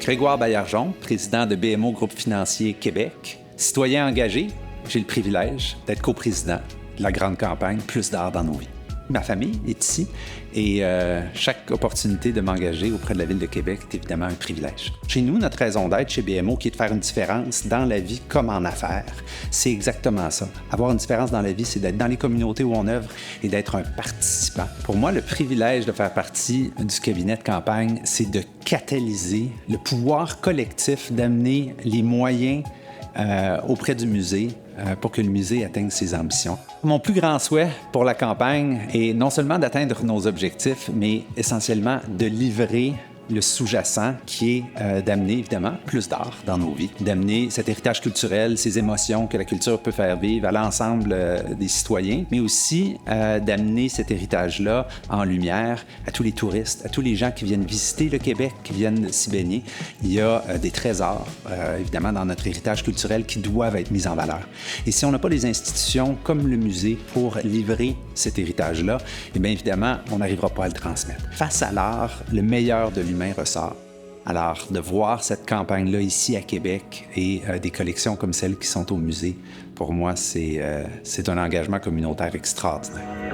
Grégoire Baillargeon, président de BMO Groupe financier Québec. Citoyen engagé, j'ai le privilège d'être coprésident de la grande campagne Plus d'art dans nos vies. Ma famille est ici et chaque opportunité de m'engager auprès de la Ville de Québec est évidemment un privilège. Chez nous, notre raison d'être chez BMO, qui est de faire une différence dans la vie comme en affaires, c'est exactement ça. Avoir une différence dans la vie, c'est d'être dans les communautés où on œuvre et d'être un participant. Pour moi, le privilège de faire partie du cabinet de campagne, c'est de catalyser le pouvoir collectif, d'amener les moyens auprès du musée pour que le musée atteigne ses ambitions. Mon plus grand souhait pour la campagne est non seulement d'atteindre nos objectifs, mais essentiellement de livrer le sous-jacent qui est d'amener évidemment plus d'art dans nos vies, d'amener cet héritage culturel, ces émotions que la culture peut faire vivre à l'ensemble des citoyens, mais aussi d'amener cet héritage-là en lumière à tous les touristes, à tous les gens qui viennent visiter le Québec, qui viennent s'y baigner. Il y a des trésors, évidemment, dans notre héritage culturel qui doivent être mis en valeur. Et si on n'a pas les institutions comme le musée pour livrer cet héritage-là, eh bien évidemment, on n'arrivera pas à le transmettre. Face à l'art, le meilleur de l'humain ressort. Alors, de voir cette campagne-là ici à Québec et des collections comme celles qui sont au musée, pour moi, c'est un engagement communautaire extraordinaire.